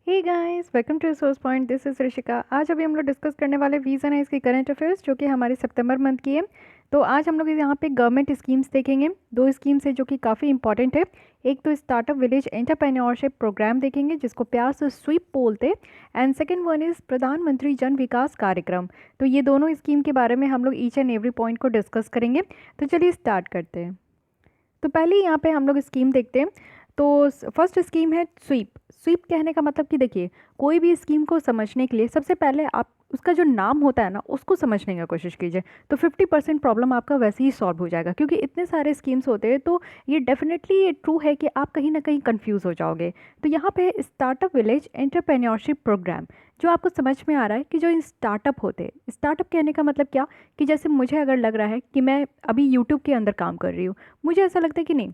Hey guys, welcome to source point. This is Rishika. आज अभी हम लोग डिस्कस करने वाले वीज़न है इसकी करंट अफेयर्स जो कि हमारे सितंबर मंथ की है। तो आज हम लोग यहाँ पे गवर्नमेंट स्कीम्स देखेंगे। दो स्कीम्स है जो कि काफ़ी इंपॉर्टेंट है। एक तो स्टार्टअप विलेज एंटरप्रेन्योरशिप प्रोग्राम देखेंगे जिसको प्यार से स्वीप बोलते हैं। एंड सेकेंड वन इज़ प्रधानमंत्री जन विकास कार्यक्रम। तो ये दोनों स्कीम के बारे में हम लोग ईच एंड एवरी पॉइंट को डिस्कस करेंगे। तो चलिए स्टार्ट करते हैं। तो पहले यहाँ पे हम लोग स्कीम देखते हैं। तो फर्स्ट स्कीम है स्वीप। स्वीप कहने का मतलब कि देखिए, कोई भी स्कीम को समझने के लिए सबसे पहले आप उसका जो नाम होता है ना उसको समझने की कोशिश कीजिए। तो 50% प्रॉब्लम आपका वैसे ही सॉल्व हो जाएगा, क्योंकि इतने सारे स्कीम्स होते हैं। तो ये डेफिनेटली ये ट्रू है कि आप कहीं ना कहीं कंफ्यूज हो जाओगे। तो यहाँ पे स्टार्टअप विलेज एंटरप्रेन्योरशिप प्रोग्राम जो आपको समझ में आ रहा है कि जो स्टार्टअप होते हैं, स्टार्टअप कहने का मतलब क्या, कि जैसे मुझे अगर लग रहा है कि मैं अभी यूट्यूब के अंदर काम कर रही हूँ, मुझे ऐसा लगता है कि नहीं,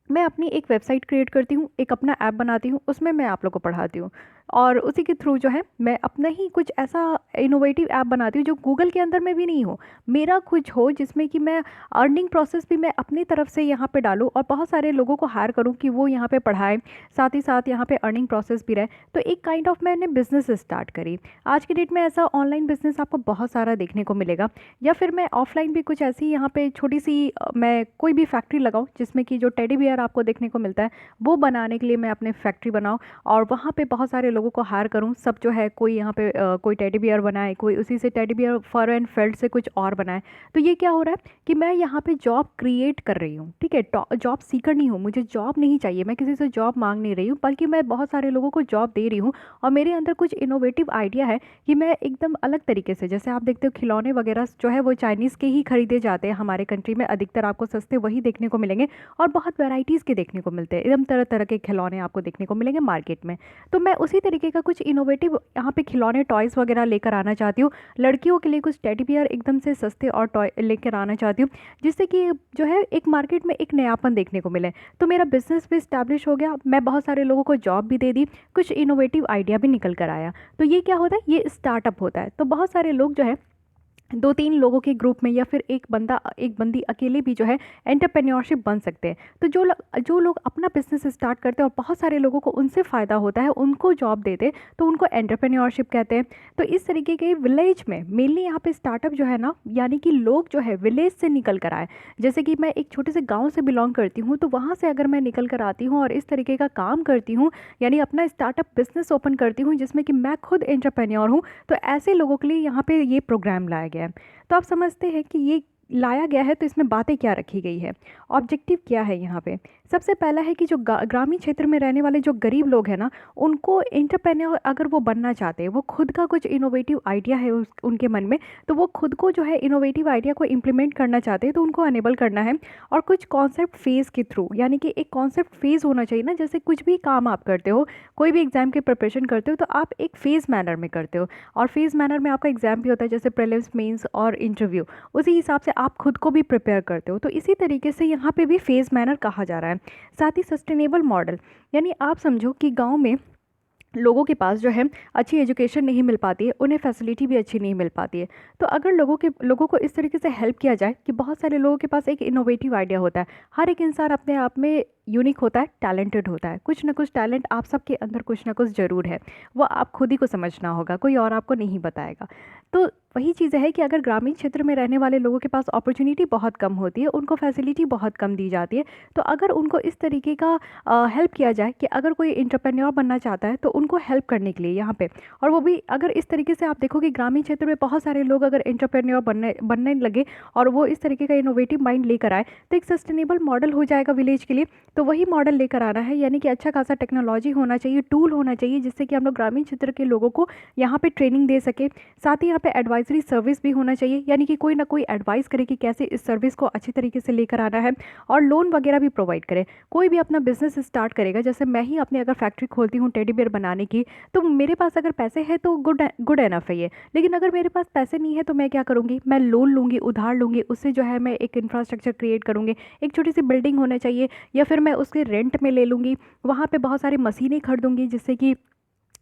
मैं अपनी एक वेबसाइट क्रिएट करती हूँ, एक अपना ऐप बनाती हूँ, उसमें मैं आप लोग को पढ़ाती हूँ। और उसी के थ्रू जो है मैं अपना ही कुछ ऐसा इनोवेटिव ऐप बनाती हूँ जो गूगल के अंदर में भी नहीं हो, मेरा कुछ हो, जिसमें कि मैं अर्निंग प्रोसेस भी मैं अपनी तरफ से यहाँ पे डालूँ और बहुत सारे लोगों को हायर करूँ कि वो यहाँ पे पढ़ाएं, साथ ही साथ यहाँ पे अर्निंग प्रोसेस भी रहे। तो एक काइंड ऑफ मैंने बिजनेस स्टार्ट करी। आज की डेट में ऐसा ऑनलाइन बिजनेस आपको बहुत सारा देखने को मिलेगा। या फिर मैं ऑफलाइन भी कुछ ऐसी यहाँ पे छोटी सी मैं कोई भी फैक्ट्री लगाऊँ जिसमें कि जो टेडी बियर आपको देखने को मिलता है वो बनाने के लिए मैं अपने फैक्ट्री बनाऊँ और वहाँ पे बहुत सारे लोगों को हायर करूँ। सब जो है कोई यहाँ पे कोई टेडी बियर बनाए, कोई उसी से teddy bear fur and felt से कुछ और बनाए। तो ये क्या हो रहा है कि मैं यहाँ पे जॉब क्रिएट कर रही हूँ। ठीक है, जॉब सीकर नहीं हूँ, मुझे जॉब नहीं चाहिए, मैं किसी से जॉब मांग नहीं रही हूँ, बल्कि मैं बहुत सारे लोगों को जॉब दे रही हूँ। और मेरे अंदर कुछ इनोवेटिव आइडिया है कि मैं एकदम अलग तरीके से, जैसे आप देखते हो खिलौने वगैरह जो है वो चाइनीज़ के ही खरीदे जाते हैं हमारे कंट्री में, अधिकतर आपको सस्ते वही देखने को मिलेंगे और बहुत वेराइटीज़ के देखने को मिलते हैं, एकदम तरह तरह के खिलौने आपको देखने को मिलेंगे मार्केट में। तो मैं उसी तरीके का कुछ इनोवेटिव यहाँ पे खिलौने टॉयज़ वगैरह लेकर आना चाहती हूँ। लड़कियों के लिए कुछ टेडी बियर एकदम से सस्ते और टॉय लेकर आना चाहती हूँ, जिससे कि जो है एक मार्केट में एक नयापन देखने को मिले। तो मेरा बिजनेस भी इस्टेब्लिश हो गया, मैं बहुत सारे लोगों को जॉब भी दे दी, कुछ इनोवेटिव आइडिया भी निकल कर आया। तो ये क्या होता है, ये स्टार्टअप होता है। तो बहुत सारे लोग जो है दो तीन लोगों के ग्रुप में या फिर एक बंदा एक बंदी अकेले भी जो है एंटरप्रेन्योरशिप बन सकते हैं। तो जो लोग अपना बिजनेस स्टार्ट करते हैं और बहुत सारे लोगों को उनसे फ़ायदा होता है, उनको जॉब देते, तो उनको एंटरप्रेन्योरशिप कहते हैं। तो इस तरीके के विलेज में मेनली यहाँ पे स्टार्टअप जो है ना, यानी कि लोग जो है विलेज से निकल कर आए। जैसे कि मैं एक छोटे से गाँव से बिलोंग करती हूँ, तो वहाँ से अगर मैं निकल कर आती हूँ और इस तरीके का काम करती हूँ, यानी अपना स्टार्टअप बिजनेस ओपन करती हूँ जिसमें कि मैं खुद एंटरप्रेन्योर हूँ, तो ऐसे लोगों के लिए यहाँ पे ये प्रोग्राम लाया गया है। तो आप समझते हैं कि ये लाया गया है तो इसमें बातें क्या रखी गई है, ऑब्जेक्टिव क्या है यहाँ पे। सबसे पहला है कि जो ग्रामीण क्षेत्र में रहने वाले जो गरीब लोग हैं ना, उनको एंटरप्रेन्योर अगर वो बनना चाहते हैं, वो खुद का कुछ इनोवेटिव आइडिया है उनके मन में, तो वो खुद को जो है इनोवेटिव आइडिया को इम्प्लीमेंट करना चाहते हैं, तो उनको अनेबल करना है। और कुछ कॉन्सेप्ट फेज़ के थ्रू, यानी कि एक कॉन्सेप्ट फेज़ होना चाहिए ना, जैसे कुछ भी काम आप करते हो, कोई भी एग्जाम की प्रिपरेशन करते हो तो आप एक फेज़ मैनर में करते हो। और फेज़ मैनर में आपका एग्जाम भी होता है, जैसे प्रीलिम्स, मेंस और इंटरव्यू, उसी हिसाब से आप खुद को भी प्रिपेयर करते हो। तो इसी तरीके से यहाँ पे भी फेज़ मैनर कहा जा रहा है। साथ ही सस्टेनेबल मॉडल, यानी आप समझो कि गांव में लोगों के पास जो है अच्छी एजुकेशन नहीं मिल पाती है, उन्हें फैसिलिटी भी अच्छी नहीं मिल पाती है। तो अगर लोगों को इस तरीके से हेल्प किया जाए कि बहुत सारे लोगों के पास एक इनोवेटिव आइडिया होता है। हर एक इंसान अपने आप में यूनिक होता है, टैलेंटेड होता है, कुछ ना कुछ टैलेंट आप सबके अंदर कुछ ना कुछ ज़रूर है। वो आप खुद ही को समझना होगा, कोई और आपको नहीं बताएगा। तो वही चीज़ है कि अगर ग्रामीण क्षेत्र में रहने वाले लोगों के पास अपॉर्चुनिटी बहुत कम होती है, उनको फैसिलिटी बहुत कम दी जाती है, तो अगर उनको इस तरीके का हेल्प किया जाए कि अगर कोई इंटरप्रेन्योर बनना चाहता है तो उनको हेल्प करने के लिए यहाँ पे, और वो भी अगर इस तरीके से आप देखो कि ग्रामीण क्षेत्र में बहुत सारे लोग अगर इंटरप्रेन्योर बनने लगे और वो इस तरीके का इनोवेटिव माइंड लेकर आए, तो एक सस्टेनेबल मॉडल हो जाएगा विलेज के लिए। तो वही मॉडल लेकर आना है, यानी कि अच्छा खासा टेक्नोलॉजी होना चाहिए, टूल होना चाहिए, जिससे कि हम लोग ग्रामीण क्षेत्र के लोगों को यहाँ पे ट्रेनिंग दे सके। साथ ही यहाँ पे एडवाइजरी सर्विस भी होना चाहिए, यानी कि कोई ना कोई एडवाइस करे कि कैसे इस सर्विस को अच्छी तरीके से लेकर आना है, और लोन वगैरह भी प्रोवाइड करे। कोई भी अपना बिजनेस स्टार्ट करेगा, जैसे मैं ही अपनी अगर फैक्ट्री खोलती हूँ टेडी बियर बनाने की, तो मेरे पास अगर पैसे हैं तो गुड एनफ है ये। लेकिन अगर मेरे पास पैसे नहीं है तो मैं क्या करूँगी, मैं लोन लूँगी, उधार लूँगी, उससे जो है मैं एक इंफ्रास्ट्रक्चर क्रिएट करूँगी, एक छोटी सी बिल्डिंग होना चाहिए, या फिर मैं उसके रेंट में ले लूँगी, वहाँ पे बहुत सारी मशीनें खरीदूँगी, जिससे कि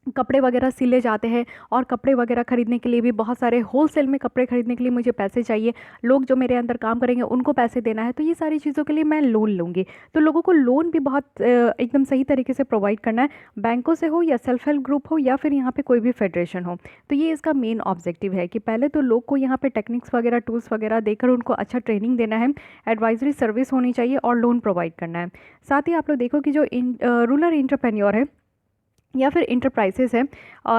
कपड़े वगैरह सिले जाते हैं और कपड़े वगैरह ख़रीदने के लिए भी बहुत सारे होलसेल में कपड़े ख़रीदने के लिए मुझे पैसे चाहिए, लोग जो मेरे अंदर काम करेंगे उनको पैसे देना है, तो ये सारी चीज़ों के लिए मैं लोन लूँगी। तो लोगों को लोन भी बहुत एकदम सही तरीके से प्रोवाइड करना है, बैंकों से हो या सेल्फ हेल्प ग्रुप हो या फिर यहाँ पे कोई भी फेडरेशन हो। तो ये इसका मेन ऑब्जेक्टिव है कि पहले तो लोग को यहाँ पे टेक्निक्स वगैरह टूल्स वगैरह देकर उनको अच्छा ट्रेनिंग देना है, एडवाइजरी सर्विस होनी चाहिए और लोन प्रोवाइड करना है। साथ ही आप लोग देखो कि जो रूरल एंटरप्रेन्योर है या फिर इंटरप्राइजेस है,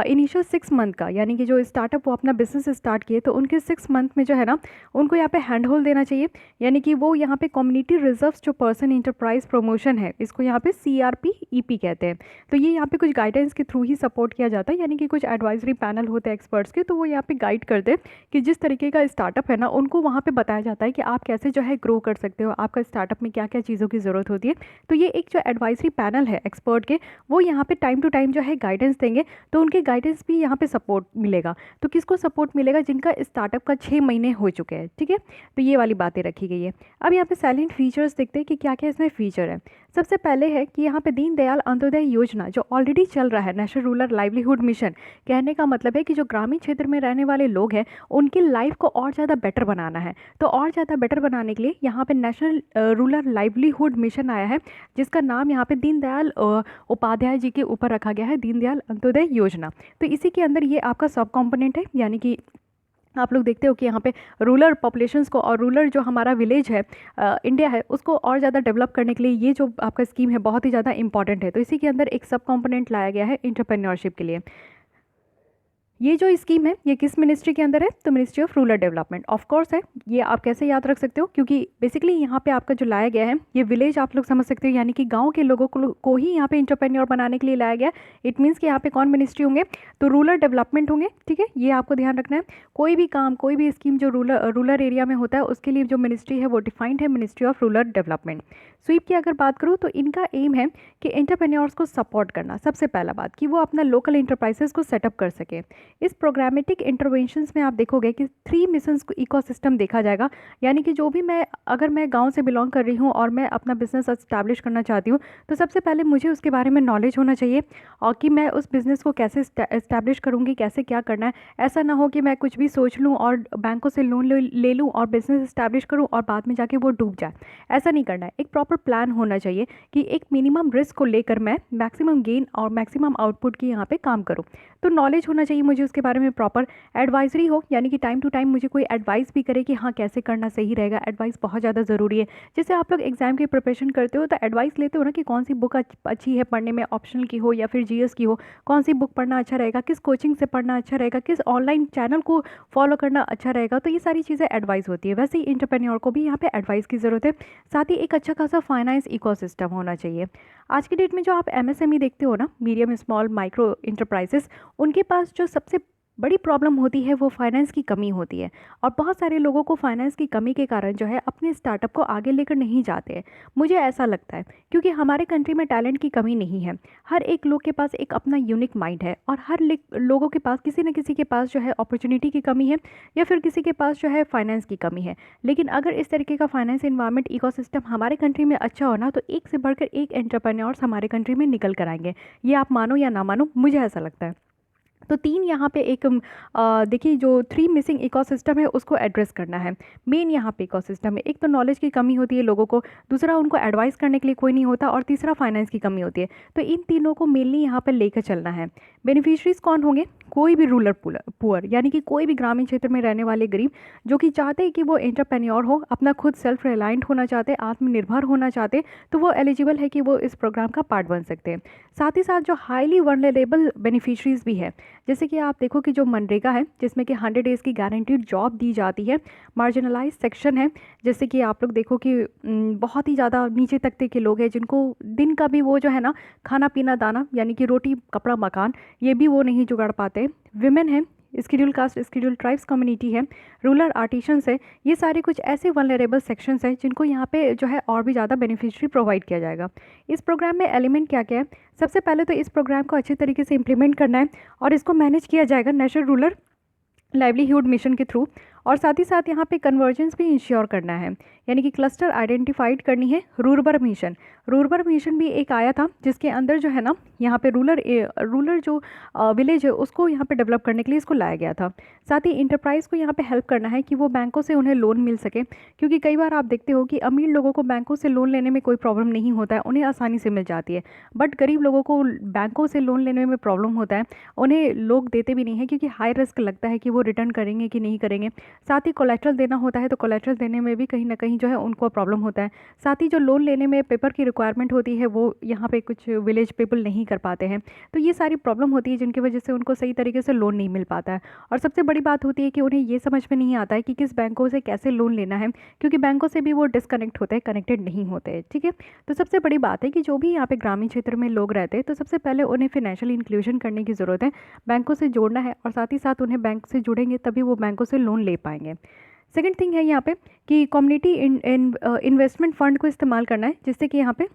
इनिशियल 6 मंथ का, यानी कि जो स्टार्टअप वो अपना बिजनेस स्टार्ट किए तो उनके 6 मंथ में जो है ना उनको यहाँ पे हैंड होल्ड देना चाहिए, यानी कि वो यहाँ पे कम्युनिटी रिजर्व्स जो पर्सन इंटरप्राइज प्रमोशन है, इसको यहाँ पे CRP-EP कहते हैं। तो ये यहाँ पे कुछ गाइडेंस के थ्रू ही सपोर्ट किया जाता है, यानी कि कुछ एडवाइजरी पैनल होते हैं एक्सपर्ट्स के, तो वो यहाँ पे गाइड करते हैं कि जिस तरीके का स्टार्टअप है ना उनको वहाँ पर बताया जाता है कि आप कैसे जो है ग्रो कर सकते हो, आपका स्टार्टअप में क्या क्या चीज़ों की ज़रूरत होती है। तो ये एक जो एडवाइजरी पैनल है एक्सपर्ट के, वो यहाँ पे टाइम टू टाइम जो है गाइडेंस देंगे, तो उनके गाइडेंस भी यहाँ पे सपोर्ट मिलेगा। तो किसको सपोर्ट मिलेगा? जिनका स्टार्टअप का 6 महीने हो चुके हैं, ठीक है। तो ये वाली बातें रखी गई है। अब यहाँ पे साइलेंट फीचर्स देखते हैं कि क्या क्या इसमें फीचर है। सबसे पहले है कि यहाँ पे दीनदयाल अंत्योदय योजना जो ऑलरेडी चल रहा है, नेशनल रूरल लाइवलीहुड मिशन, कहने का मतलब है कि जो ग्रामीण क्षेत्र में रहने वाले लोग हैं उनकी लाइफ को और ज़्यादा बेटर बनाना है। तो और ज़्यादा बेटर बनाने के लिए यहाँ पे नेशनल रूरल लाइवलीहुड मिशन आया है, जिसका नाम यहाँ पे दीनदयाल उपाध्याय जी के ऊपर रखा गया है, दीनदयाल अंत्योदय योजना। तो इसी के अंदर ये आपका सब कॉम्पोनेंट है, यानी कि आप लोग देखते हो कि यहाँ पे रूरल पॉपुलेशंस को और रूरल जो हमारा विलेज है इंडिया है उसको और ज़्यादा डेवलप करने के लिए ये जो आपका स्कीम है बहुत ही ज़्यादा इंपॉर्टेंट है। तो इसी के अंदर एक सब कॉम्पोनेंट लाया गया है एंटरप्रेन्योरशिप के लिए। ये जो स्कीम है ये किस मिनिस्ट्री के अंदर है? तो ministry of rural development of course है। ये आप कैसे याद रख सकते हो? क्योंकि बेसिकली यहाँ पे आपका जो लाया गया है ये विलेज आप लोग समझ सकते हो, यानी कि गांव के लोगों को ही यहाँ पे इंटरप्रेन्योर बनाने के लिए लाया गया। इट मीन्स कि यहाँ पे कौन मिनिस्ट्री होंगे? तो रूरल डेवलपमेंट होंगे, ठीक है। ये आपको ध्यान रखना है। कोई भी काम, कोई भी स्कीम जो रूरल एरिया में होता है उसके लिए जो मिनिस्ट्री है वो डिफाइंड है, ministry of rural development. SVEP की अगर बात करूँ तो इनका एम है कि एंटरप्रेन्योर्स को सपोर्ट करना, सबसे पहला बात कि वो अपना लोकल इंटरप्राइजेस को सेटअप कर सके। इस प्रोग्रामेटिक इंटरवेंशंस में आप देखोगे कि 3 मिशंस को इकोसिस्टम देखा जाएगा, यानी कि जो भी अगर मैं गांव से बिलोंग कर रही हूं और मैं अपना बिजनेस एस्टैब्लिश करना चाहती हूं तो सबसे पहले मुझे उसके बारे में नॉलेज होना चाहिए और कि मैं उस बिज़नेस को कैसे एस्टैब्लिश करूंगी, कैसे क्या करना है। ऐसा ना हो कि मैं कुछ भी सोच लूँ और बैंकों से लोन ले लूँ और बिज़नेस एस्टैब्लिश करूँ और बाद में जाके वो डूब जाए। ऐसा नहीं करना है। एक प्रॉपर प्लान होना चाहिए कि एक मिनिमम रिस्क को लेकर मैं मैक्सिमम गेन और मैक्सिमम आउटपुट की यहाँ पे काम करूँ। तो नॉलेज होना चाहिए मुझे उसके बारे में, प्रॉपर एडवाइजरी हो, यानी कि टाइम टू टाइम मुझे कोई एडवाइस भी करे कि हाँ कैसे करना सही रहेगा। एडवाइस बहुत ज़्यादा ज़रूरी है। जैसे आप लोग एग्जाम की प्रिपरेशन करते हो तो एडवाइस लेते हो ना कि कौन सी बुक अच्छी है पढ़ने में, ऑप्शनल की हो या फिर GS की हो, कौन सी बुक पढ़ना अच्छा रहेगा, किस कोचिंग से पढ़ना अच्छा रहेगा, किस ऑनलाइन चैनल को फॉलो करना अच्छा रहेगा। तो ये सारी चीज़ें एडवाइस होती है। वैसे ही एंटरप्रेन्योर को भी यहाँ पे एडवाइस की ज़रूरत है। साथ ही एक अच्छा खासा फाइनेंस इकोसिस्टम होना चाहिए। आज की डेट में जो आप MSME देखते हो ना, मीडियम स्मॉल माइक्रो इंटरप्राइजेस, उनके पास जो सबसे बड़ी प्रॉब्लम होती है वो फाइनेंस की कमी होती है। और बहुत सारे लोगों को फाइनेंस की कमी के कारण जो है अपने स्टार्टअप को आगे लेकर नहीं जाते हैं। मुझे ऐसा लगता है क्योंकि हमारे कंट्री में टैलेंट की कमी नहीं है। हर एक लोग के पास एक अपना यूनिक माइंड है और हर लोगों के पास किसी न किसी के पास जो है अपॉर्चुनिटी की कमी है या फिर किसी के पास जो है फाइनेंस की कमी है। लेकिन अगर इस तरीके का फाइनेंस इन्वायरमेंट इकोसिस्टम हमारे कंट्री में अच्छा हो ना तो एक से बढ़कर एक एंटरप्रेन्योर्स हमारे कंट्री में निकल कर आएंगे। ये आप मानो या ना मानो, मुझे ऐसा लगता है। तो 3 यहाँ पे एक देखिए जो 3 मिसिंग इकोसिस्टम है उसको एड्रेस करना है। मेन यहाँ पे इकोसिस्टम है, एक तो नॉलेज की कमी होती है लोगों को, दूसरा उनको एडवाइस करने के लिए कोई नहीं होता और तीसरा फाइनेंस की कमी होती है। तो इन तीनों को मेनली यहाँ पर लेकर चलना है। बेनिफिशरीज कौन होंगे? कोई भी रूरल पुअर, यानी कि कोई भी ग्रामीण क्षेत्र में रहने वाले गरीब जो कि चाहते हैं कि वो एंटरप्रेन्योर हो, अपना खुद सेल्फ रिलायंट होना चाहते, आत्मनिर्भर होना चाहते, तो वो एलिजिबल है कि वो इस प्रोग्राम का पार्ट बन सकते हैं। साथ ही साथ जो हाईली वनरेबल बेनिफिशरीज भी है, जैसे कि आप देखो कि जो मनरेगा है जिसमें कि 100 डेज़ की गारंटीड जॉब दी जाती है। मार्जिनलाइज सेक्शन है, जैसे कि आप लोग देखो कि बहुत ही ज़्यादा नीचे तबके के लोग हैं जिनको दिन का भी वो जो है ना खाना पीना दाना, यानी कि रोटी कपड़ा मकान, ये भी वो नहीं जुगाड़ पाते। विमेन है, scheduled caste scheduled tribes community है, रूरल आर्टिशंस है। ये सारे कुछ ऐसे वनरेबल सेक्शंस हैं जिनको यहाँ पे जो है और भी ज़्यादा बेनिफिशरी प्रोवाइड किया जाएगा। इस प्रोग्राम में एलिमेंट क्या क्या है? सबसे पहले तो इस प्रोग्राम को अच्छे तरीके से इम्प्लीमेंट करना है और इसको मैनेज किया जाएगा नेशनल रूरल लाइवलीहुड मिशन के थ्रू। और साथ ही साथ यहाँ पे कन्वर्जेंस भी इंश्योर करना है, यानी कि क्लस्टर आइडेंटिफाइड करनी है। रूरबन मिशन, रूर्बन मिशन भी एक आया था, जिसके अंदर जो है ना यहाँ पे रूरल जो विलेज है उसको यहाँ पे डेवलप करने के लिए इसको लाया गया था। साथ ही इंटरप्राइज़ को यहाँ पे हेल्प करना है कि वो बैंकों से उन्हें लोन मिल सके, क्योंकि कई बार आप देखते हो कि अमीर लोगों को बैंकों से लोन लेने में कोई प्रॉब्लम नहीं होता है, उन्हें आसानी से मिल जाती है। बट गरीब लोगों को बैंकों से लोन लेने में प्रॉब्लम होता है, उन्हें लोग देते भी नहीं है, क्योंकि हाई रिस्क लगता है कि वो रिटर्न करेंगे कि नहीं करेंगे। साथ ही कोलेट्रल देना होता है, तो कोलेट्रल देने में भी कहीं ना कहीं जो है उनको प्रॉब्लम होता है। साथ ही जो लोन लेने में पेपर की रिक्वायरमेंट होती है वो यहाँ पे कुछ विलेज पीपल नहीं कर पाते हैं। तो ये सारी प्रॉब्लम होती है जिनकी वजह से उनको सही तरीके से लोन नहीं मिल पाता है। और सबसे बड़ी बात होती है कि उन्हें ये समझ में नहीं आता है कि किस बैंकों से कैसे लोन लेना है, क्योंकि बैंकों से भी वो डिस्कनेक्ट होते हैं, कनेक्टेड नहीं होते हैं। ठीक है, तो सबसे बड़ी बात है कि जो भी यहाँ पे ग्रामीण क्षेत्र में लोग रहते हैं, तो सबसे पहले उन्हें फाइनेंशियल इंक्लूजन करने की ज़रूरत है, बैंकों से जोड़ना है, और साथ ही साथ उन्हें बैंक से जुड़ेंगे तभी वो बैंकों से लोन ले पाएंगे। सेकंड थिंग है यहाँ पे कि कम्युनिटी इन्वेस्टमेंट फंड को इस्तेमाल करना है, जिससे कि यहाँ पे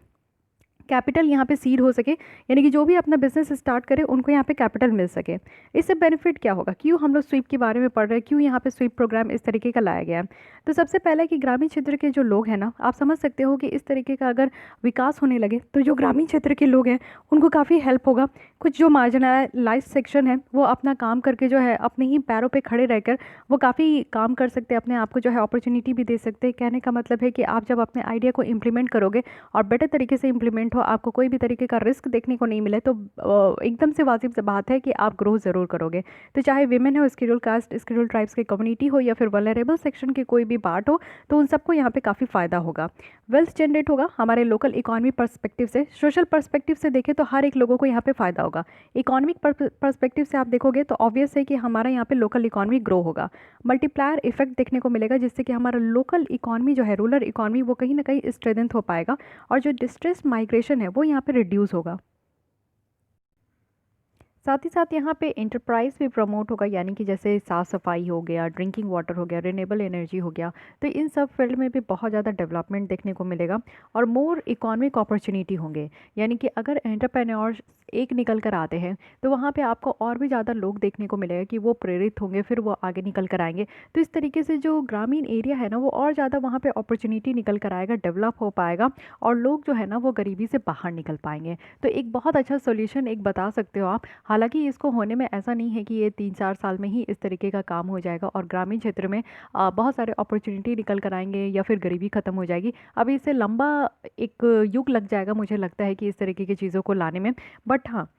कैपिटल यहाँ पे सीड हो सके, यानी कि जो भी अपना बिजनेस स्टार्ट करे उनको यहाँ पे कैपिटल मिल सके। इससे बेनिफिट क्या होगा, क्यों हम लोग स्वीप के बारे में पढ़ रहे हैं, क्यों यहाँ पे स्वीप प्रोग्राम इस तरीके का लाया गया है। तो सबसे पहले कि ग्रामीण क्षेत्र के जो लोग हैं ना, आप समझ सकते हो कि इस तरीके का अगर विकास होने लगे तो जो ग्रामीण क्षेत्र के लोग हैं उनको काफ़ी हेल्प होगा। कुछ जो मार्जिनलाइज सेक्शन है वो अपना काम करके जो है अपने ही पैरों पर खड़े रहकर वो काफ़ी काम कर सकते हैं, अपने आप को जो है अपॉर्चुनिटी भी दे सकते हैं। कहने का मतलब है कि आप जब अपने आइडिया को इम्प्लीमेंट करोगे और बेटर तरीके से इम्प्लीमेंट हो, आपको कोई भी तरीके का रिस्क देखने को नहीं मिले, तो एकदम से वाजिब सी बात है कि आप ग्रो ज़रूर करोगे। तो चाहे विमेन हो, स्केड्यूल कास्ट, स्केड्यूल ट्राइब्स की कम्युनिटी हो, या फिर वल्नरेबल सेक्शन की कोई भी पार्ट हो, तो उन सबको यहाँ पे काफ़ी फ़ायदा होगा। वेल्थ जनरेट होगा हमारे लोकल इकॉनमी पर्सपेक्टिव से। सोशल पर्सपेक्टिव से देखें तो हर एक लोगों को यहाँ पे फ़ायदा होगा। इकोनॉमिक पर्सपेक्टिव से आप देखोगे तो ऑब्वियस है कि हमारा यहाँ पे लोकल इकॉनमी ग्रो होगा। मल्टीप्लायर इफेक्ट देखने को मिलेगा, जिससे कि हमारा लोकल इकॉनमी जो है, रूरल इकॉनमी, वो कहीं ना कहीं स्ट्रेंथ हो पाएगा, और जो डिस्ट्रेस माइग्रेशन है वो यहाँ पे रिड्यूस होगा। साथ ही साथ यहाँ पे इंटरप्राइज भी प्रमोट होगा, यानी कि जैसे साफ़ सफाई हो गया, ड्रिंकिंग वाटर हो गया, रिन्यूएबल एनर्जी हो गया, तो इन सब फील्ड में भी बहुत ज़्यादा डेवलपमेंट देखने को मिलेगा और मोर इकोनॉमिक अपॉर्चुनिटी होंगे। यानी कि अगर एंटरप्रेन्योर्स एक निकल कर आते हैं तो वहाँ पे आपको और भी ज़्यादा लोग देखने को मिलेगा कि वो प्रेरित होंगे, फिर वो आगे निकल कर आएंगे। तो इस तरीके से जो ग्रामीण एरिया है ना, वो और ज़्यादा वहाँ पे अपॉर्चुनिटी निकल कर आएगा, डेवलप हो पाएगा, और लोग जो है ना वो गरीबी से बाहर निकल पाएंगे। तो एक बहुत अच्छा सोल्यूशन एक बता सकते हो आप। हालांकि इसको होने में ऐसा नहीं है कि ये 3-4 साल में ही इस तरीके का काम हो जाएगा और ग्रामीण क्षेत्र में बहुत सारे अपॉर्चुनिटी निकल कर आएंगे या फिर गरीबी ख़त्म हो जाएगी। अभी इससे लंबा एक युग लग जाएगा मुझे लगता है कि इस तरीके की चीज़ों को लाने में। बट हाँ,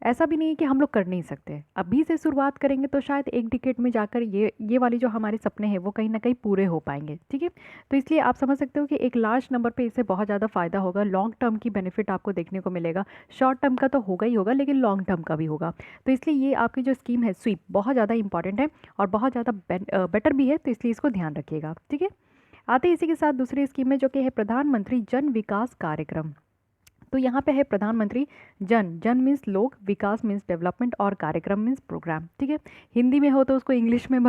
ऐसा भी नहीं है कि हम लोग कर नहीं सकते। अभी से शुरुआत करेंगे तो शायद एक डिकेड में जाकर ये वाली जो हमारे सपने हैं वो कहीं ना कहीं पूरे हो पाएंगे। ठीक है, तो इसलिए आप समझ सकते हो कि एक लार्ज नंबर पे इससे बहुत ज़्यादा फ़ायदा होगा। लॉन्ग टर्म की बेनिफिट आपको देखने को मिलेगा। शॉर्ट टर्म का तो होगा ही होगा, लेकिन लॉन्ग टर्म का भी होगा। तो इसलिए ये आपकी जो स्कीम है स्वीप बहुत ज़्यादा इंपॉर्टेंट है और बहुत ज़्यादा बेटर भी है, तो इसलिए इसको ध्यान रखिएगा। ठीक है, आते हैं इसी के साथ दूसरी स्कीम में, जो कि है प्रधानमंत्री जन विकास कार्यक्रम। तो यहाँ पे है प्रधानमंत्री जन मीन्स लोग, विकास मीन्स डेवलपमेंट, और कार्यक्रम मीन्स प्रोग्राम। ठीक है, हिंदी में हो तो उसको इंग्लिश में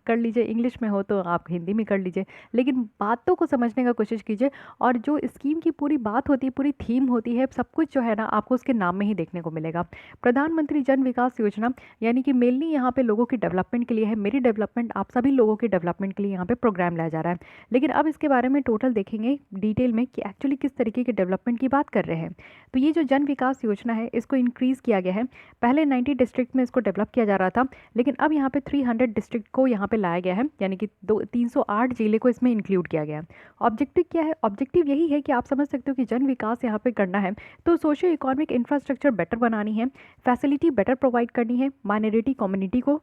कर लीजिए, इंग्लिश में हो तो आप हिंदी में कर लीजिए, लेकिन बातों को समझने का कोशिश कीजिए। और जो स्कीम की पूरी बात होती है, पूरी थीम होती है, सब कुछ जो है ना आपको उसके नाम में ही देखने को मिलेगा। प्रधानमंत्री जन विकास योजना, यानी कि मेनली यहाँ पे लोगों की डेवलपमेंट के लिए है, मेरी डेवलपमेंट, आप सभी लोगों की डेवलपमेंट के लिए यहाँ पे प्रोग्राम लाया जा रहा है। लेकिन अब इसके बारे में टोटल देखेंगे डिटेल में कि एक्चुअली किस तरीके के डेवलपमेंट की बात कर रहे हैं। तो ये जो जन विकास योजना है इसको इंक्रीज़ किया गया है। पहले 90 डिस्ट्रिक्ट में इसको डेवलप किया जा रहा था, लेकिन अब यहाँ पे 300 डिस्ट्रिक्ट को यहाँ पे लाया गया है, यानी कि 308 जिले को इसमें इंक्लूड किया गया है। ऑब्जेक्टिव क्या है? ऑब्जेक्टिव यही है कि आप समझ सकते हो कि जन विकास यहाँ पे करना है तो सोशियो इकोनॉमिक इंफ्रास्ट्रक्चर बेटर बनानी है, फैसिलिटी बेटर प्रोवाइड करनी है माइनॉरिटी कम्युनिटी को,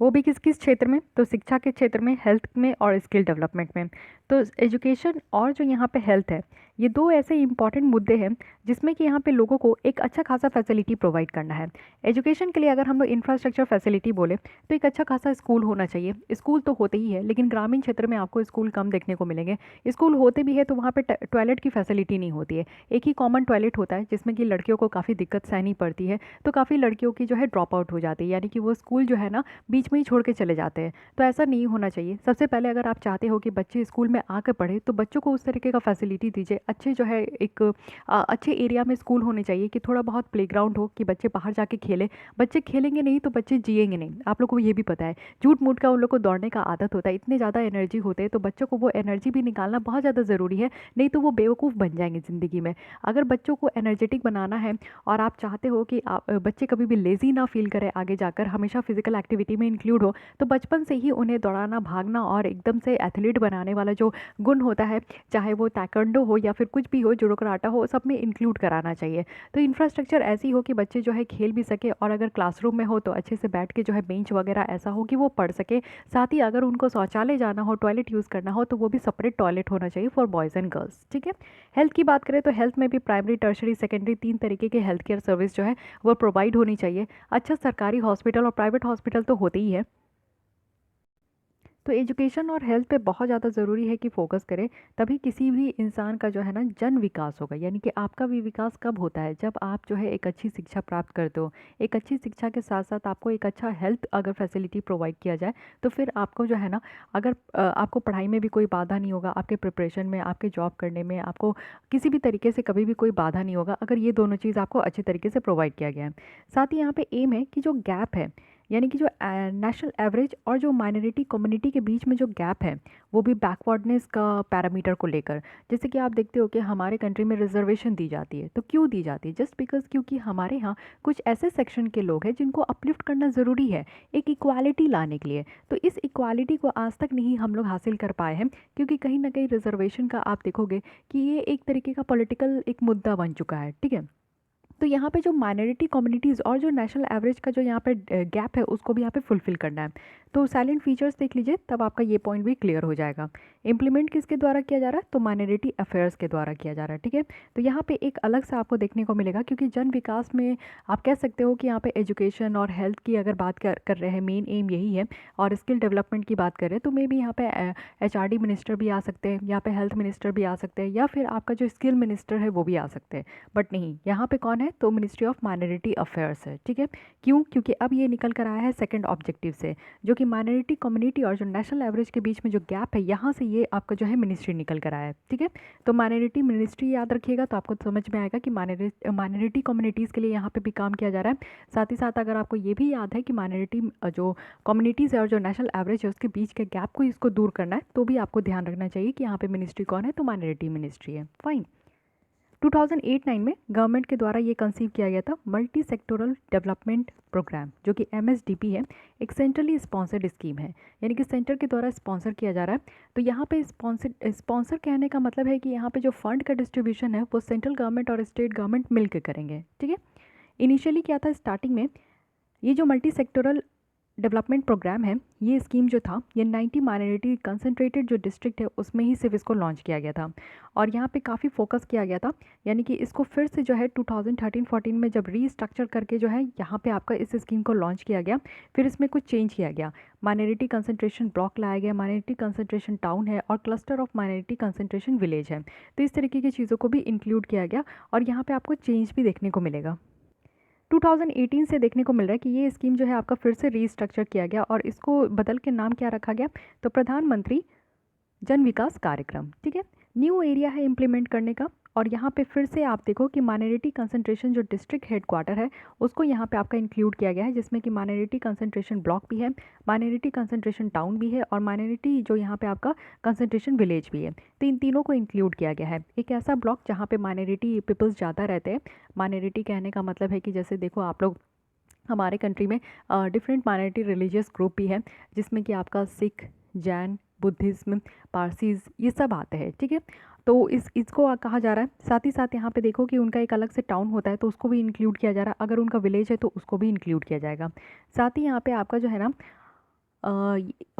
वो भी किस किस क्षेत्र में, तो शिक्षा के क्षेत्र में, हेल्थ में और स्किल डेवलपमेंट में। तो एजुकेशन और जो यहाँ पे हेल्थ है, ये दो ऐसे इंपॉर्टेंट मुद्दे हैं जिसमें कि यहाँ पे लोगों को एक अच्छा खासा फैसिलिटी प्रोवाइड करना है। एजुकेशन के लिए अगर हम लोग इंफ्रास्ट्रक्चर फैसिलिटी बोले तो एक अच्छा खासा स्कूल होना चाहिए। स्कूल तो होते ही है, लेकिन ग्रामीण क्षेत्र में आपको स्कूल कम देखने को मिलेंगे। स्कूल होते भी है तो वहाँ पे टॉयलेट की फैसिलिटी नहीं होती है, एक ही कॉमन टॉयलेट होता है जिसमें कि लड़कियों को काफ़ी दिक्कत सहनी पड़ती है। तो काफ़ी लड़कियों की जो है ड्रॉप आउट हो जाती है, यानी कि वो स्कूल जो है ना बीच में ही छोड़ के चले जाते हैं। तो ऐसा नहीं होना चाहिए। सबसे पहले अगर आप चाहते हो कि बच्चे स्कूल में आकर पढ़े, तो बच्चों को उस तरीके का फैसिलिटी दीजिए। अच्छे जो है एक अच्छे एरिया में स्कूल होने चाहिए कि थोड़ा बहुत प्लेग्राउंड हो कि बच्चे बाहर जाके खेलें। बच्चे खेलेंगे नहीं तो बच्चे जिएंगे नहीं, आप लोग को ये भी पता है। झूठ मूठ का उन लोग को दौड़ने का आदत होता है, इतने ज़्यादा एनर्जी होते हैं, तो बच्चों को वो एनर्जी भी निकालना बहुत ज़्यादा ज़रूरी है, नहीं तो वो बेवकूफ़ बन जाएंगे ज़िंदगी में। अगर बच्चों को एनर्जेटिक बनाना है और आप चाहते हो कि बच्चे कभी भी लेज़ी ना फील करें, आगे जाकर हमेशा फिजिकल एक्टिविटी में इंक्लूड हो, तो बचपन से ही उन्हें दौड़ाना, भागना और एकदम से एथलीट बनाने वाला जो गुण होता है, चाहे वो ताइक्वांडो हो या फिर कुछ भी हो, जुडो कराटा हो, सब में इंक्लूड कराना चाहिए। तो इंफ्रास्ट्रक्चर ऐसी हो कि बच्चे जो है खेल भी सके, और अगर क्लासरूम में हो तो अच्छे से बैठ के जो है बेंच वगैरह ऐसा हो कि वो पढ़ सके। साथ ही अगर उनको शौचालय जाना हो, टॉयलेट यूज़ करना हो, तो वो भी सेपरेट टॉयलेट होना चाहिए फॉर बॉयज़ एंड गर्ल्स। ठीक है। हेल्थ की बात करें तो हेल्थ में भी प्राइमरी, टर्शरी, सेकेंडरी 3 तरीके के हेल्थ केयर सर्विस जो है वो प्रोवाइड होनी चाहिए। अच्छा सरकारी हॉस्पिटल और प्राइवेट हॉस्पिटल तो होते ही है। तो एजुकेशन और हेल्थ पे बहुत ज़्यादा ज़रूरी है कि फोकस करें, तभी किसी भी इंसान का जो है ना जन विकास होगा। यानी कि आपका भी विकास कब होता है, जब आप जो है एक अच्छी शिक्षा प्राप्त करते हो। एक अच्छी शिक्षा के साथ साथ आपको एक अच्छा हेल्थ अगर फैसिलिटी प्रोवाइड किया जाए, तो फिर आपको जो है ना, अगर आपको पढ़ाई में भी कोई बाधा नहीं होगा, आपके प्रिपरेशन में, आपके जॉब करने में, आपको किसी भी तरीके से कभी भी कोई बाधा नहीं होगा, अगर ये दोनों चीज़ आपको अच्छे तरीके से प्रोवाइड किया गया है। साथ ही यहाँ पे एम है कि जो गैप है, यानी कि जो नेशनल एवरेज और जो माइनॉरिटी कम्युनिटी के बीच में जो गैप है, वो भी बैकवर्डनेस का पैरामीटर को लेकर। जैसे कि आप देखते हो कि हमारे कंट्री में रिजर्वेशन दी जाती है, तो क्यों दी जाती है? जस्ट बिकॉज क्योंकि हमारे यहाँ कुछ ऐसे सेक्शन के लोग हैं जिनको अपलिफ्ट करना ज़रूरी है एक इक्वालिटी लाने के लिए। तो इस इक्वालिटी को आज तक नहीं हम लोग हासिल कर पाए हैं, क्योंकि कहीं ना कहीं रिजर्वेशन का आप देखोगे कि ये एक तरीके का पॉलिटिकल एक मुद्दा बन चुका है। ठीक है। तो यहाँ पे जो माइनॉरिटी कम्युनिटीज़ और जो नेशनल एवरेज का जो यहाँ पे गैप है, उसको भी यहाँ पे फुलफिल करना है। तो साइलेंट फीचर्स देख लीजिए, तब आपका ये पॉइंट भी क्लियर हो जाएगा। इम्प्लीमेंट किसके द्वारा किया जा रहा है? तो माइनॉरिटी अफेयर्स के द्वारा किया जा रहा है। ठीक है। तो यहाँ पे एक अलग से आपको देखने को मिलेगा, क्योंकि जन विकास में आप कह सकते हो कि यहाँ पे एजुकेशन और हेल्थ की अगर बात कर रहे हैं, मेन एम यही है। और स्किल डेवलपमेंट की बात करें तो मे बी यहाँ पे HRD मिनिस्टर भी आ सकते हैं, यहाँ पे हेल्थ मिनिस्टर भी आ सकते हैं, या फिर आपका जो स्किल मिनिस्टर है वो भी आ सकते हैं। बट नहीं, यहाँ पे कौन है? तो मिनिस्ट्री ऑफ माइनॉरिटी अफेयर्स है। ठीक है। क्यों? क्योंकि अब ये निकल कर आया है सेकंड ऑब्जेक्टिव से, जो कि माइनॉरिटी कम्युनिटी और जो नेशनल एवरेज के बीच में जो गैप है, यहाँ से ये आपका जो है मिनिस्ट्री निकल कर आया है। ठीक है। तो माइनॉरिटी मिनिस्ट्री याद रखिएगा, तो आपको समझ में आएगा कि माइनॉरिटी कम्युनिटीज़ के लिए यहाँ पे भी काम किया जा रहा है। साथ ही साथ अगर आपको ये भी याद है कि माइनॉरिटी जो कम्युनिटीज़ है और जो नेशनल एवरेज है, उसके बीच के गैप को इसको दूर करना है, तो भी आपको ध्यान रखना चाहिए कि यहाँ पे मिनिस्ट्री कौन है? तो माइनॉरिटी मिनिस्ट्री है। फाइन। 2008-9 में गवर्नमेंट के द्वारा ये कंसीव किया गया था मल्टी सेक्टोरल डेवलपमेंट प्रोग्राम, जो कि MSDP है। एक सेंट्रली स्पॉन्सर्ड स्कीम है, यानी कि सेंटर के द्वारा स्पॉन्सर किया जा रहा है। तो यहाँ पे स्पॉन्सर कहने का मतलब है कि यहाँ पे जो फंड का डिस्ट्रीब्यूशन है वो सेंट्रल गवर्नमेंट और स्टेट गवर्नमेंट मिलकर करेंगे। ठीक है। इनिशियली क्या था स्टार्टिंग में, ये जो मल्टी सेक्टोरल डेवलपमेंट प्रोग्राम है, ये स्कीम जो था, ये 90 माइनॉरिटी कंसंट्रेटेड जो डिस्ट्रिक्ट है उसमें ही सिर्फ इसको लॉन्च किया गया था, और यहाँ पे काफ़ी फोकस किया गया था। यानी कि इसको फिर से जो है 2013-14 में जब रीस्ट्रक्चर करके जो है यहाँ पे आपका इस स्कीम को लॉन्च किया गया, फिर इसमें कुछ चेंज किया गया। माइनॉरिटी कंसंट्रेशन ब्लॉक लाया गया, माइनॉरिटी कंसंट्रेशन टाउन है, और cluster of minority concentration village है। तो इस तरीके की चीज़ों को भी इंक्लूड किया गया, और यहाँ पर आपको चेंज भी देखने को मिलेगा। 2018 से देखने को मिल रहा है कि ये स्कीम जो है आपका फिर से रीस्ट्रक्चर किया गया, और इसको बदल के नाम क्या रखा गया? तो प्रधानमंत्री जन विकास कार्यक्रम। ठीक है। न्यू एरिया है इम्प्लीमेंट करने का, और यहाँ पे फिर से आप देखो कि माइनॉरिटी कंसंट्रेशन जो डिस्ट्रिक्ट हेडक्वार्टर है उसको यहाँ पे आपका इंक्लूड किया गया है, जिसमें कि माइनॉरिटी कंसंट्रेशन ब्लॉक भी है, माइनॉरिटी कंसंट्रेशन टाउन भी है, और माइनॉरिटी जो यहाँ पे आपका कंसंट्रेशन विलेज भी है। तो इन तीनों को इंक्लूड किया गया है। एक ऐसा ब्लॉक जहाँ पे माइनॉरिटी पीपल्स ज़्यादा रहते हैं। माइनॉरिटी कहने का मतलब है कि जैसे देखो आप लोग, हमारे कंट्री में डिफरेंट माइनॉरिटी रिलीजियस ग्रुप भी है, जिसमें कि आपका सिख, जैन, बुद्धिज़्म, पारसीज़, ये सब आते हैं। ठीक है। तो इसको कहा जा रहा है। साथ ही साथ यहाँ पे देखो कि उनका एक अलग से टाउन होता है, तो उसको भी इंक्लूड किया जा रहा है। अगर उनका विलेज है तो उसको भी इंक्लूड किया जाएगा। साथ ही यहाँ पे आपका जो है ना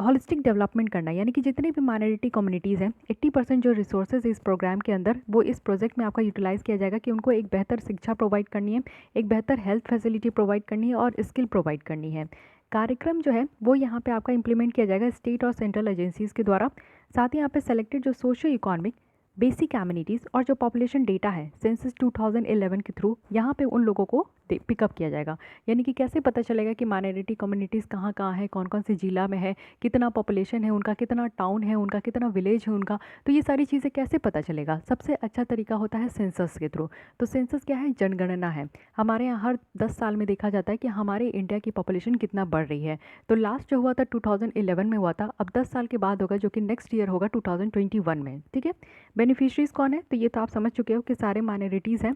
हॉलिस्टिक डेवलपमेंट करना, यानी कि जितनी भी माइनॉरिटी कम्युनिटीज़ हैं, 80% जो रिसोर्सेज इस प्रोग्राम के अंदर वो इस प्रोजेक्ट में आपका यूटिलाइज़ किया जाएगा, कि उनको एक बेहतर शिक्षा प्रोवाइड करनी है, एक बेहतर हेल्थ फैसिलिटी प्रोवाइड करनी है, और स्किल प्रोवाइड करनी है। कार्यक्रम जो है वो यहाँ पे आपका इंप्लीमेंट किया जाएगा स्टेट और सेंट्रल एजेंसीज़ के द्वारा। साथ ही यहाँ पे सेलेक्टेड जो सोशियो इकोनॉमिक बेसिक एमिनिटीज़ और जो पॉपुलेशन डेटा है सेंसस 2011 के थ्रू यहाँ पे उन लोगों को पिकअप किया जाएगा। यानी कि कैसे पता चलेगा कि माइनॉरिटी कम्युनिटीज़ कहाँ कहाँ है, कौन कौन से ज़िला में है, कितना पॉपुलेशन है उनका, कितना टाउन है उनका, कितना विलेज है उनका। तो ये सारी चीज़ें कैसे पता चलेगा? सबसे अच्छा तरीका होता है सेंसस के थ्रू। तो सेंसस क्या है? जनगणना है। हमारे यहाँ हर 10 साल में देखा जाता है कि हमारे इंडिया की पॉपुलेशन कितना बढ़ रही है। तो लास्ट जो हुआ था 2011 में हुआ था, अब 10 साल के बाद होगा जो कि नेक्स्ट ईयर होगा 2021 में। ठीक है। बेनिफिशरीज कौन है? तो ये तो आप समझ चुके हो कि सारे माइनॉरिटीज़ हैं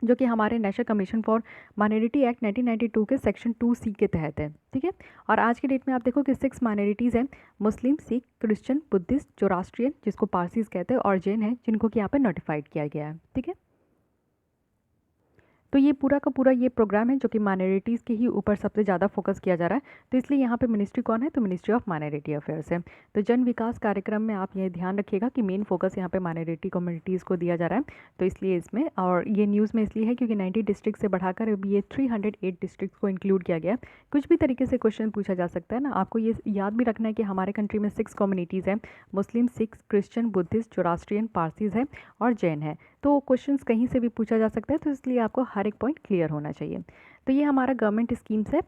जो कि हमारे national commission for minority act 1992 के सेक्शन 2C के तहत है। ठीक है। और आज के डेट में आप देखो कि 6 माइनॉरिटीज़ हैं, Muslim, Sikh, Christian, Buddhist, Zoroastrian जिसको पारसीज कहते हैं, और जैन है जिनको कि यहाँ पे नोटिफाइड किया गया है। ठीक है। तो ये पूरा का पूरा ये प्रोग्राम है जो कि माइनॉरिटीज़ के ही ऊपर सबसे ज़्यादा फोकस किया जा रहा है। तो इसलिए यहाँ पे मिनिस्ट्री कौन है? तो मिनिस्ट्री ऑफ माइनॉरिटी अफेयर्स है। तो जन विकास कार्यक्रम में आप ये ध्यान रखिएगा कि मेन फोकस यहाँ पे माइनॉरिटी कम्युनिटीज़ को दिया जा रहा है। तो इसलिए इसमें, और ये न्यूज़ में इसलिए है क्योंकि 90 डिस्ट्रिक्ट से बढ़ाकर अभी ये 308 डिस्ट्रिक्ट को इंक्लूड किया गया है। कुछ भी तरीके से क्वेश्चन पूछा जा सकता है ना। आपको ये याद भी रखना है कि हमारे कंट्री में 6 कम्युनिटीज़ हैं, Muslim, Sikh, Christian, Buddhist, Zoroastrian, Parsis है और जैन है। तो क्वेश्चंस कहीं से भी पूछा जा सकता है, तो इसलिए आपको हर एक पॉइंट क्लियर होना चाहिए। तो ये हमारा गवर्नमेंट स्कीम्स है।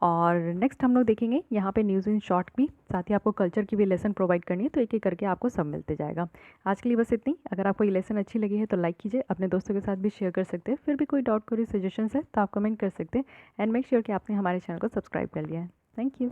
और नेक्स्ट हम लोग देखेंगे यहाँ पे न्यूज़ इन शॉर्ट भी, साथ ही आपको कल्चर की भी लेसन प्रोवाइड करनी है, तो एक एक करके आपको सब मिलते जाएगा। आज के लिए बस इतनी। अगर आपको ये लेसन अच्छी लगी है तो लाइक कीजिए, अपने दोस्तों के साथ भी शेयर कर सकते हैं। फिर भी कोई डाउट, कोई सजेशंस है तो आप कमेंट कर सकते हैं। एंड मेक श्योर कि आपने हमारे चैनल को सब्सक्राइब कर लिया है। Thank you.